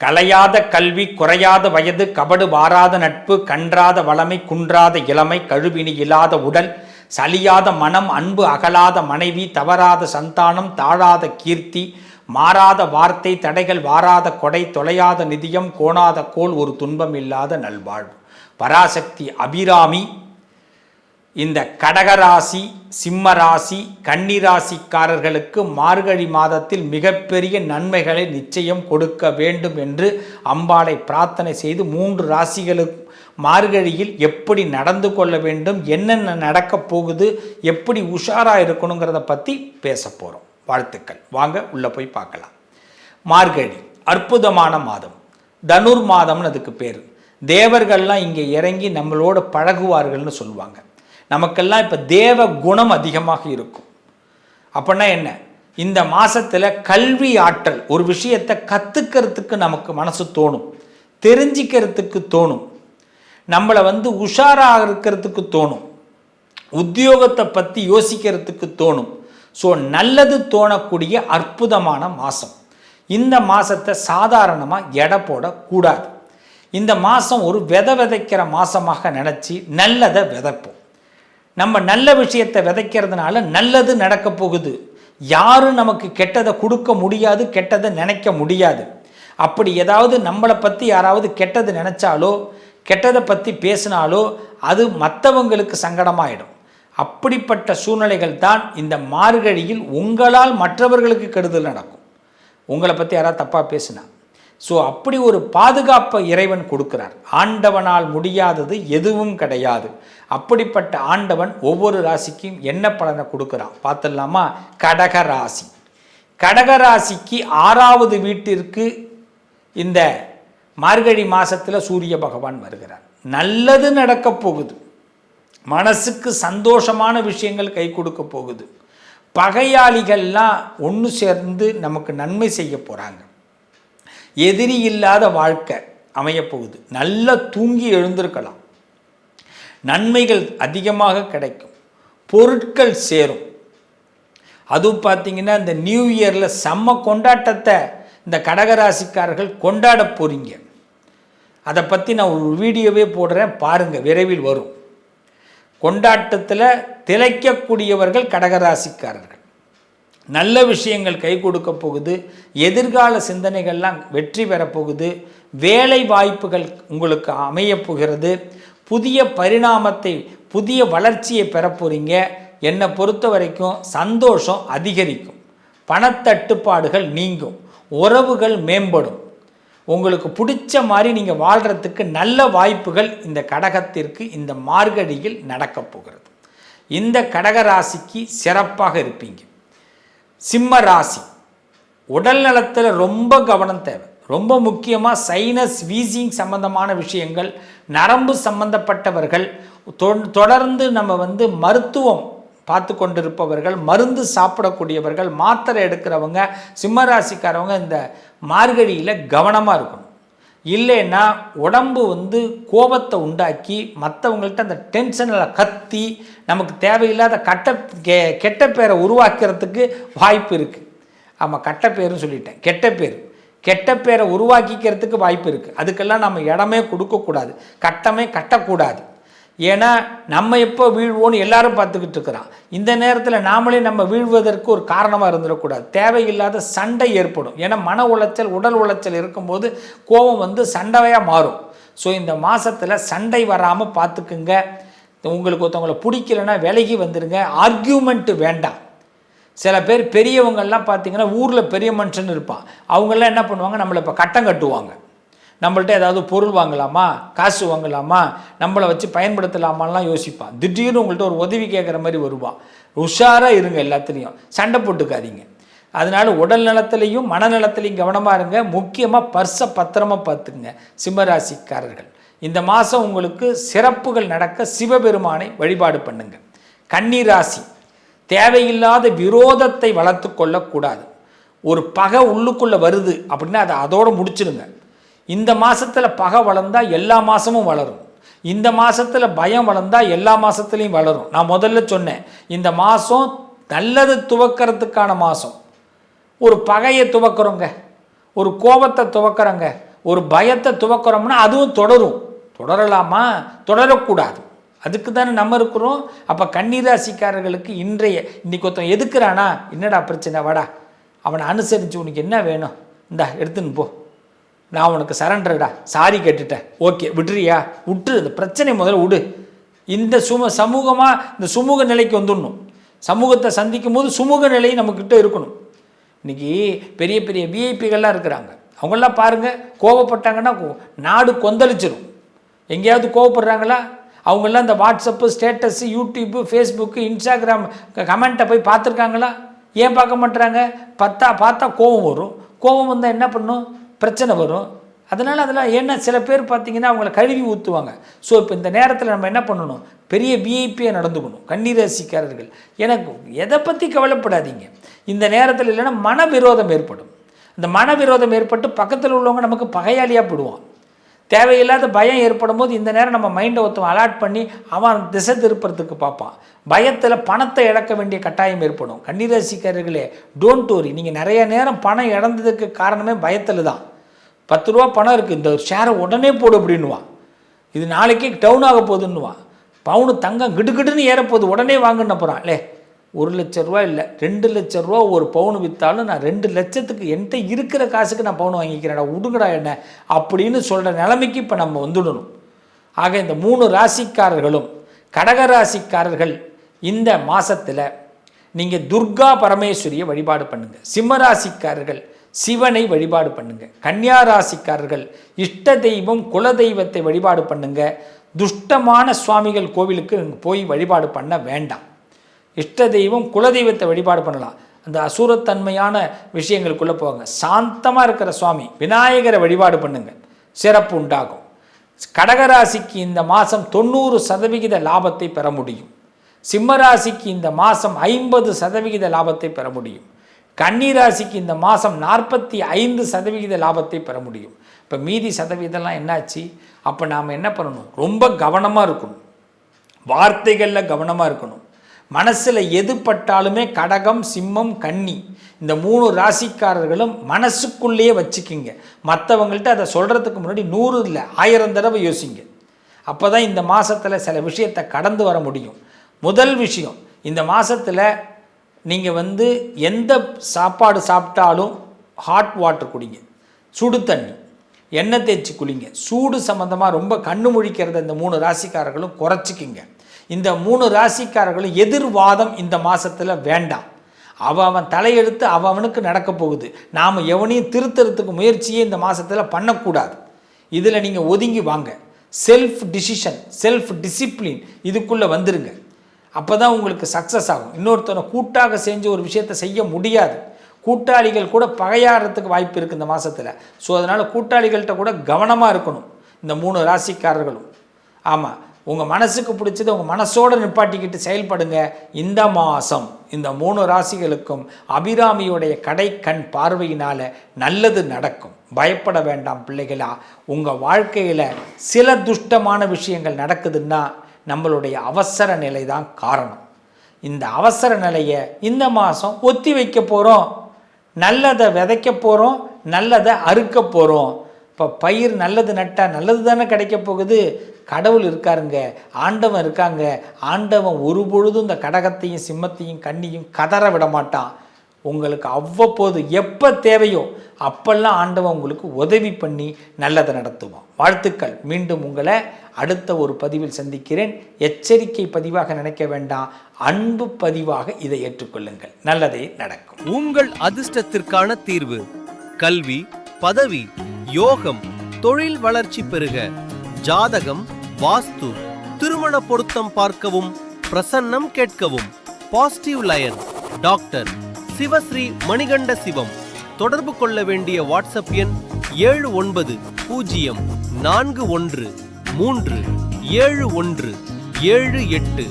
கலையாத கல்வி குறையாத வயது கபடு வாராத நட்பு கன்றாத வளமை குன்றாத இளமை கழுவினி இல்லாத உடல் சலியாத மனம் அன்பு அகலாத மனைவி தவறாத சந்தானம் தாழாத கீர்த்தி மாறாத வார்த்தை தடைகள் வாராத கொடை தொலையாத நிதியம் கோணாத கோல் ஒரு துன்பம் இல்லாத நல்வாழ்வு. பராசக்தி அபிராமி இந்த கடகராசி சிம்மராசி கன்னிராசிக்காரர்களுக்கு மார்கழி மாதத்தில் மிகப்பெரிய நன்மைகளை நிச்சயம் கொடுக்க வேண்டும் என்று அம்பாளை பிரார்த்தனை செய்து 3 ராசிகளுக்கு மார்கழியில் எப்படி நடந்து கொள்ள வேண்டும், என்னென்ன நடக்கப் போகுது, எப்படி உஷாராக இருக்கணுங்கிறத பற்றி பேச போகிறோம். வாழ்த்துக்கள். வாங்க உள்ளே போய் பார்க்கலாம். மார்கழி அற்புதமான மாதம், தனுர் மாதம்னு அதுக்கு பேர். தேவர்கள்லாம் இங்கே இறங்கி நம்மளோட பழகுவார்கள்னு சொல்லுவாங்க. நமக்கெல்லாம் இப்போ தேவ குணம் அதிகமாக இருக்கும். அப்படின்னா என்ன, இந்த மாதத்தில் கல்வி ஆற்றல், ஒரு விஷயத்தை கற்றுக்கிறதுக்கு நமக்கு மனசு தோணும், தெரிஞ்சிக்கிறதுக்கு தோணும், நம்மளை உஷாராக இருக்கிறதுக்கு தோணும், உத்தியோகத்தை பற்றி யோசிக்கிறதுக்கு தோணும். ஸோ நல்லது தோணக்கூடிய அற்புதமான மாதம். இந்த மாதத்தை சாதாரணமாக எடை போடக்கூடாது. இந்த மாதம் ஒரு விதைக்கிற மாதமாக நினச்சி நல்லதை விதைப்போம். நம்ம நல்ல விஷயத்தை விதைக்கிறதுனால நல்லது நடக்க போகுது. யாரும் நமக்கு கெட்டதை கொடுக்க முடியாது, கெட்டதை நினைக்க முடியாது. அப்படி ஏதாவது நம்மளை பற்றி யாராவது கெட்டது நினச்சாலோ கெட்டதை பற்றி பேசினாலோ அது மற்றவங்களுக்கு சங்கடமாயிடும். அப்படிப்பட்ட சூழ்நிலைகள் தான் இந்த மார்கழியில் உங்களால் மற்றவர்களுக்கு கெடுதல் நடக்கும். உங்களை பற்றி யாராவது தப்பாக பேசினா ஸோ அப்படி ஒரு பாதுகாப்பை இறைவன் கொடுக்கிறார். ஆண்டவனால் முடியாதது எதுவும் கிடையாது. அப்படிப்பட்ட ஆண்டவன் ஒவ்வொரு ராசிக்கும் என்ன பலனை கொடுக்குறான் பார்த்துடலாமா? கடகராசி. கடகராசிக்கு 6வது வீட்டிற்கு இந்த மார்கழி மாதத்தில் சூரிய பகவான் வருகிறார். நல்லது நடக்க போகுது, மனசுக்கு சந்தோஷமான விஷயங்கள் கை கொடுக்க போகுது. பகையாளிகள்லாம் ஒன்று சேர்ந்து நமக்கு நன்மை செய்ய போகிறாங்க. எதிரி இல்லாத வாழ்க்கை அமையப்போகுது. நல்லா தூங்கி எழுந்திருக்கலாம். நன்மைகள் அதிகமாக கிடைக்கும். பொருட்கள் சேரும். அதுவும் பார்த்திங்கன்னா இந்த நியூ இயரில் செம்ம கொண்டாட்டத்தை இந்த கடகராசிக்காரர்கள் கொண்டாட போகிறீங்க. அதை பற்றி நான் ஒரு வீடியோவே போடுறேன், பாருங்கள், விரைவில் வரும். கொண்டாட்டத்தில் திளைக்கக்கூடியவர்கள் கடகராசிக்காரர்கள். நல்ல விஷயங்கள் கை கொடுக்க போகுது. எதிர்கால சிந்தனைகள்லாம் வெற்றி பெறப்போகுது. வேலை வாய்ப்புகள் உங்களுக்கு அமைய போகிறது. புதிய பரிணாமத்தை, புதிய வளர்ச்சியை பெற போகிறீங்க. என்னை பொறுத்த வரைக்கும் சந்தோஷம் அதிகரிக்கும். பணத்தட்டுப்பாடுகள் நீங்கும். உறவுகள் மேம்படும். உங்களுக்கு பிடிச்ச மாதிரி நீங்கள் வாழ்கிறதுக்கு நல்ல வாய்ப்புகள் இந்த கடகத்திற்கு இந்த மார்கழியில் நடக்கப் போகிறது. இந்த கடகராசிக்கு சிறப்பாக இருப்பீங்க. சிம்ம ராசி, உடல் நலத்தில் ரொம்ப கவனம் தேவை. ரொம்ப முக்கியமாக சைனஸ் வீசிங் சம்பந்தமான விஷயங்கள், நரம்பு சம்பந்தப்பட்டவர்கள், தொடர்ந்து நம்ம மருத்துவம் பார்த்து கொண்டிருப்பவர்கள், மருந்து சாப்பிடக்கூடியவர்கள், மாத்திரை எடுக்கிறவங்க, சிம்மராசிக்காரவங்க இந்த மார்கழியில் கவனமாக இருக்கணும். இல்லைன்னா உடம்பு கோபத்தை உண்டாக்கி மற்றவங்கள்ட்ட அந்த டென்ஷனில் கத்தி நமக்கு தேவையில்லாத கெட்ட பேரை உருவாக்கிறதுக்கு வாய்ப்பு இருக்குது. ஆமாம், கெட்ட பேருன்னு சொல்லிட்டேன், கெட்ட பேரை உருவாக்கிக்கிறதுக்கு வாய்ப்பு இருக்குது. அதுக்கெல்லாம் நம்ம இடமே கொடுக்கக்கூடாது, கட்டமே கட்டக்கூடாது. ஏன்னா நம்ம எப்போ வீழ்வோன்னு எல்லாரும் பார்த்துக்கிட்டு இருக்கிறான். இந்த நேரத்தில் நாமளே நம்ம வீழ்வதற்கு ஒரு காரணமாக இருந்துடக்கூடாது. தேவையில்லாத சண்டை ஏற்படும். ஏன்னா மன உளைச்சல், உடல் உளைச்சல் இருக்கும்போது கோபம் சண்டையாக மாறும். ஸோ இந்த மாதத்தில் சண்டை வராமல் பார்த்துக்குங்க. உங்களுக்கு ஒருத்தவங்களை பிடிக்கலைன்னா விலகி வந்துடுங்க. ஆர்கியூமெண்ட்டு வேண்டாம். சில பேர் பெரியவங்கள்லாம் பார்த்திங்கன்னா ஊரில் பெரிய மனுஷன் இருப்பான். அவங்கெல்லாம் என்ன பண்ணுவாங்க, நம்மளை இப்போ கட்டம் கட்டுவாங்க. நம்மள்ட்ட ஏதாவது பொருள் வாங்கலாமா, காசு வாங்கலாமா, நம்மளை வச்சு பயன்படுத்தலாமான்லாம் யோசிப்பான். திடீர்னு உங்கள்கிட்ட ஒரு உதவி கேட்குற மாதிரி வருவான். உஷாராக இருங்க, எல்லாத்துலேயும் சண்டை போட்டுக்காதீங்க. அதனால் உடல் நலத்திலையும் மனநலத்திலையும் கவனமாக இருங்க. முக்கியமாக பர்ஸை பத்திரமாக பார்த்துக்குங்க. சிம்மராசிக்காரர்கள் இந்த மாதம் உங்களுக்கு சிறப்புகள் நடக்க சிவபெருமானை வழிபாடு பண்ணுங்க. கன்னிராசி, தேவையில்லாத விரோதத்தை வளர்த்து கொள்ளக்கூடாது. ஒரு பகை உள்ளுக்குள்ளே வருது அப்படின்னா அதை அதோடு முடிச்சிடுங்க. இந்த மாதத்தில் பகை வளர்ந்தால் எல்லா மாதமும் வளரும். இந்த மாதத்தில் பயம் வளர்ந்தால் எல்லா மாதத்துலேயும் வளரும். நான் முதல்ல சொன்னேன், இந்த மாதம் நல்லது துவக்கிறதுக்கான மாதம். ஒரு பகையை துவக்கிறோங்க, ஒரு கோபத்தை துவக்கிறோங்க, ஒரு பயத்தை துவக்கிறோம்னா அதுவும் தொடரலாமா? தொடரக்கூடாது. அதுக்கு தானே நம்ம இருக்கிறோம். அப்போ கன்னிராசிக்காரர்களுக்கு இன்னைக்கு ஒருத்தன் எதுக்குறானா, என்னடா பிரச்சனை, வாடா அவனை அனுசரித்து உனக்கு என்ன வேணும், இந்தா எடுத்துன்னு போ, நான் உனக்கு சரண்டர்டா, சாரி கேட்டுட்டேன், ஓகே விட்டுறியா, விட்டுரு, இந்த பிரச்சனை முதல்ல விடு. இந்த சமூகமாக இந்த சுமூக நிலைக்கு வந்துடணும். சமூகத்தை சந்திக்கும் போது சுமூக நிலை நம்மக்கிட்ட இருக்கணும். இன்றைக்கி பெரிய பெரிய விஐபிகள்லாம் இருக்கிறாங்க. அவங்களாம் பாருங்கள், கோவப்பட்டாங்கன்னா நாடு கொந்தளிச்சிடும். எங்கேயாவது கோவப்படுறாங்களா? அவங்கெல்லாம் இந்த WhatsApp, status, YouTube, Facebook, Instagram கமெண்ட்டை போய் பார்த்துருக்காங்களா? ஏன் பார்க்க மாட்டுறாங்க? பார்த்தா கோபம் வரும். கோபம் வந்தால் என்ன பண்ணும்? பிரச்சனை வரும். அதெல்லாம் ஏன்னா சில பேர் பார்த்திங்கன்னா அவங்கள கழுவி ஊற்றுவாங்க. ஸோ இப்போ இந்த நேரத்தில் நம்ம என்ன பண்ணணும்? பெரிய விஐபியாக நடந்துக்கணும். கன்னிராசிக்காரர்கள் எனக்கு எதை பற்றி கவலைப்படாதீங்க. இந்த நேரத்தில் இல்லைன்னா மனவிரோதம் ஏற்படும். இந்த மனவிரோதம் ஏற்பட்டு பக்கத்தில் உள்ளவங்க நமக்கு பகையாளியாக போடுவான். தேவையில்லாத பயம் ஏற்படும் போது இந்த நேரம் நம்ம மைண்டை ஒருத்தவன் அலாட் பண்ணி அவன் திசை திருப்புறதுக்கு பார்ப்பான். பயத்தில் பணத்தை இழக்க வேண்டிய கட்டாயம் ஏற்படும். கன்னிராசிக்காரர்களே, டோன்ட் வரி. நீங்கள் நிறைய நேரம் பணம் இழந்ததுக்கு காரணமே பயத்தில் தான். 10 ரூபா பணம் இருக்குது, இந்த ஷேரை உடனே போடு அப்படின்னுவான். இது நாளைக்கே டவுன் ஆக போகுதுன்னுவான். பவுனு தங்கம் கிடுகிடுன்னு ஏறப்போகுது, உடனே வாங்கின போகிறான். 1 லட்ச ரூபா இல்லை, 2 லட்ச ரூபா ஒரு பவுன் விற்றாலும் நான் 2 லட்சத்துக்கு என்கிட்ட இருக்கிற காசுக்கு நான் பவுன் வாங்கிக்கிறேன்டா, விடுங்கடா என்ன அப்படின்னு சொல்கிற நிலைமைக்கு இப்போ நம்ம வந்துடணும். ஆக இந்த 3 ராசிக்காரர்களும், கடகராசிக்காரர்கள் இந்த மாதத்தில் நீங்கள் துர்கா பரமேஸ்வரியை வழிபாடு பண்ணுங்கள். சிம்மராசிக்காரர்கள் சிவனை வழிபாடு பண்ணுங்கள். கன்னியா ராசிக்காரர்கள் இஷ்ட தெய்வம் குலதெய்வத்தை வழிபாடு பண்ணுங்கள். துஷ்டமான சுவாமிகள் கோவிலுக்கு போய் வழிபாடு பண்ண வேண்டாம். இஷ்ட தெய்வம் குலதெய்வத்தை வழிபாடு பண்ணலாம். அந்த அசுரத்தன்மையான விஷயங்களுக்குள்ளே போங்க. சாந்தமாக இருக்கிற சுவாமி விநாயகரை வழிபாடு பண்ணுங்கள், சிறப்பு உண்டாகும். கடகராசிக்கு இந்த மாதம் 90% லாபத்தை பெற முடியும். சிம்மராசிக்கு இந்த மாதம் 50% லாபத்தை பெற முடியும். கன்னிராசிக்கு இந்த மாதம் 45% லாபத்தை பெற முடியும். இப்போ மீதி சதவீதம்லாம் என்னாச்சு? அப்போ நாம் என்ன பண்ணணும்? ரொம்ப கவனமாக இருக்கணும். வார்த்தைகளில் கவனமாக இருக்கணும். மனசில் எது பட்டாலுமே கடகம், சிம்மம், கன்னி இந்த 3 ராசிக்காரர்களும் மனசுக்குள்ளேயே வச்சுக்கிங்க. மற்றவங்கள்ட்ட அதை சொல்கிறதுக்கு முன்னாடி 100 இல்லை 1000 தடவை யோசிங்க. அப்போ தான் இந்த மாதத்தில் சில விஷயத்தை கடந்து வர முடியும். முதல் விஷயம், இந்த மாதத்தில் நீங்கள் எந்த சாப்பாடு சாப்பிட்டாலும் ஹாட் வாட்டர் குடிங்க, சுடு தண்ணி, எண்ணெய் தேய்ச்சி குளிங்க. சூடு சம்மந்தமாக ரொம்ப கண்ணு முழிக்கிறத இந்த 3 ராசிக்காரர்களும் குறைச்சிக்கிங்க. இந்த 3 ராசிக்காரர்களும் எதிர்வாதம் இந்த மாதத்தில் வேண்டாம். அவன் தலையெடுத்து அவனுக்கு நடக்க போகுது. நாம் எவனையும் திருத்தறதுக்கு முயற்சியே இந்த மாதத்தில் பண்ணக்கூடாது. இதில் நீங்கள் ஒதுங்கி வாங்க. செல்ஃப் டிசிஷன், செல்ஃப் டிசிப்ளின் இதுக்குள்ளே வந்துருங்க. அப்போ தான் உங்களுக்கு சக்ஸஸ் ஆகும். இன்னொருத்தனை கூட்டாக செஞ்சு ஒரு விஷயத்தை செய்ய முடியாது. கூட்டாளிகள் கூட பகையாடுறதுக்கு வாய்ப்பு இருக்குது இந்த மாதத்தில். ஸோ அதனால் கூட்டாளிகள்கிட்ட கூட கவனமாக இருக்கணும் இந்த 3 ராசிக்காரர்களும். ஆமாம், உங்கள் மனசுக்கு பிடிச்சது உங்கள் மனசோடு நிப்பாட்டிக்கிட்டு செயல்படுங்க. இந்த மாதம் இந்த 3 ராசிகளுக்கும் அபிராமியுடைய கடை கண் பார்வையினால் நல்லது நடக்கும். பயப்பட வேண்டாம் பிள்ளைகளா. உங்கள் வாழ்க்கையில் சில துஷ்டமான விஷயங்கள் நடக்குதுன்னா நம்மளுடைய அவசர நிலை தான் காரணம். இந்த அவசர நிலையை இந்த மாதம் ஒத்தி வைக்க போகிறோம். நல்லதை விதைக்க போகிறோம், நல்லதை அறுக்க போகிறோம். இப்போ பயிர் நல்லது நட்டால் நல்லது தானே கிடைக்க போகுது. கடவுள் இருக்காருங்க, ஆண்டவன் இருக்காங்க. ஆண்டவன் ஒரு பொழுதும் இந்த கடகத்தையும் சிம்மத்தையும் கன்னியும் கதற விட மாட்டான். உங்களுக்கு அவ்வப்போது எப்போ தேவையோ அப்பெல்லாம் ஆண்டவன் உங்களுக்கு உதவி பண்ணி நல்லதை நடத்துவான். வாழ்த்துக்கள். மீண்டும் உங்களை அடுத்த ஒரு பதிவில் சந்திக்கிறேன். எச்சரிக்கை பதிவாக நினைக்க வேண்டாம், அன்பு பதிவாக இதை ஏற்றுக்கொள்ளுங்கள். நல்லதே நடக்கும். உங்கள் அதிர்ஷ்டத்திற்கான தீர்வு கல்வி, பதவி, யோகம், தொழில் வளர்ச்சி பெருக, ஜாதகம், வாஸ்து, திருமண பொருத்தம் பார்க்கவும், பிரசன்னம் கேட்கவும். Positive lion doctor Sivasri Manikanda Sivam. தொடர்பு கொள்ள வேண்டிய வாட்ஸ்அப் எண் 7904137178.